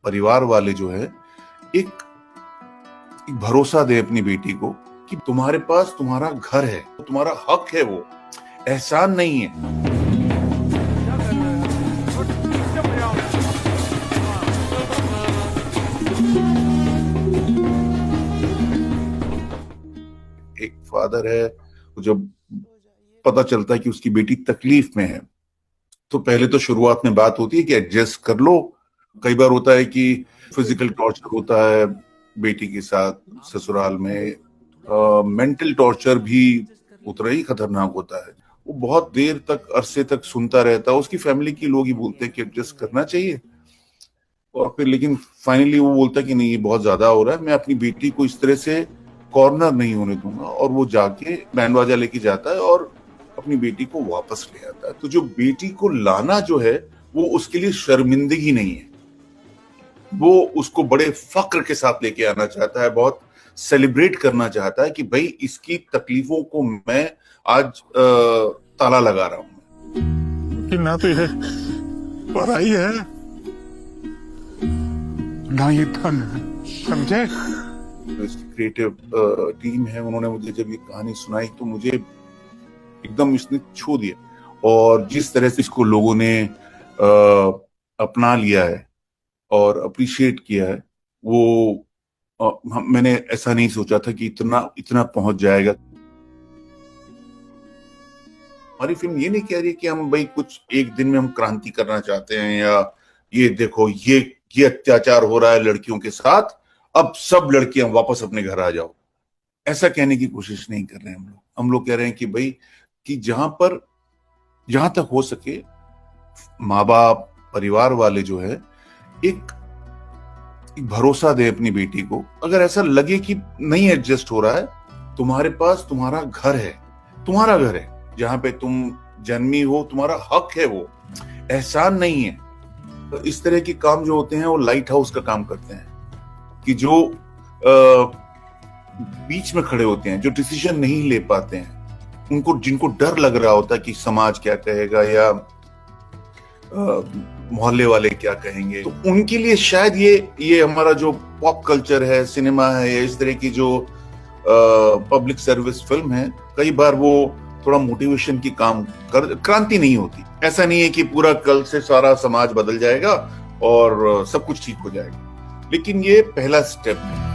परिवार वाले जो है एक, एक भरोसा दे अपनी बेटी को कि तुम्हारे पास तुम्हारा घर है, तुम्हारा हक है, वो एहसान नहीं है। एक फादर है, जब पता चलता है कि उसकी बेटी तकलीफ में है तो पहले तो शुरुआत में बात होती है कि एडजस्ट कर लो। कई बार होता है कि फिजिकल टॉर्चर होता है बेटी के साथ ससुराल में, मेंटल टॉर्चर भी उतना ही खतरनाक होता है। वो बहुत देर तक, अरसे तक सुनता रहता है। उसकी फैमिली के लोग ही बोलते हैं कि एडजस्ट करना चाहिए, और फिर लेकिन फाइनली वो बोलता है कि नहीं, ये बहुत ज्यादा हो रहा है, मैं अपनी बेटी को इस तरह से कॉर्नर नहीं होने दूंगा। और वो जाके बैंड बाजा लेके जाता है और अपनी बेटी को वापस ले आता है। तो जो बेटी को लाना जो है वो उसके लिए शर्मिंदगी नहीं है, वो उसको बड़े फक्र के साथ लेके आना चाहता है, बहुत सेलिब्रेट करना चाहता है कि भाई इसकी तकलीफों को मैं आज ताला लगा रहा हूं। कि ना तो ये पढ़ाई है ना ये धन है, समझे। जो इसकी क्रिएटिव टीम है, उन्होंने मुझे जब ये कहानी सुनाई तो मुझे एकदम इसने छू दिया। और जिस तरह से इसको लोगों ने अपना लिया है और अप्रिशिएट किया है, वो मैंने ऐसा नहीं सोचा था कि इतना इतना पहुंच जाएगा। हमारी फिल्म ये नहीं कह रही कि हम भाई कुछ एक दिन में हम क्रांति करना चाहते हैं, या ये देखो ये अत्याचार हो रहा है लड़कियों के साथ, अब सब लड़कियां वापस अपने घर आ जाओ, ऐसा कहने की कोशिश नहीं कर रहे हैं हम लोग। हम लोग कह रहे हैं कि भाई, कि जहां तक हो सके माँ बाप, परिवार वाले जो है एक भरोसा दे अपनी बेटी को। अगर ऐसा लगे कि नहीं एडजस्ट हो रहा है, तुम्हारे पास तुम्हारा घर है, तुम्हारा घर है जहां पे तुम जन्मी हो, तुम्हारा हक है, वो एहसान नहीं है। तो इस तरह के काम जो होते हैं वो लाइट हाउस का काम करते हैं, कि जो बीच में खड़े होते हैं, जो डिसीजन नहीं ले पाते हैं, उनको, जिनको डर लग रहा होता है कि समाज क्या कहेगा या मोहल्ले वाले क्या कहेंगे, तो उनके लिए शायद ये हमारा जो पॉप कल्चर है, सिनेमा है, या इस तरह की जो पब्लिक सर्विस फिल्म है, कई बार वो थोड़ा मोटिवेशन की काम कर, क्रांति नहीं होती। ऐसा नहीं है कि पूरा कल से सारा समाज बदल जाएगा और सब कुछ ठीक हो जाएगा, लेकिन ये पहला स्टेप है।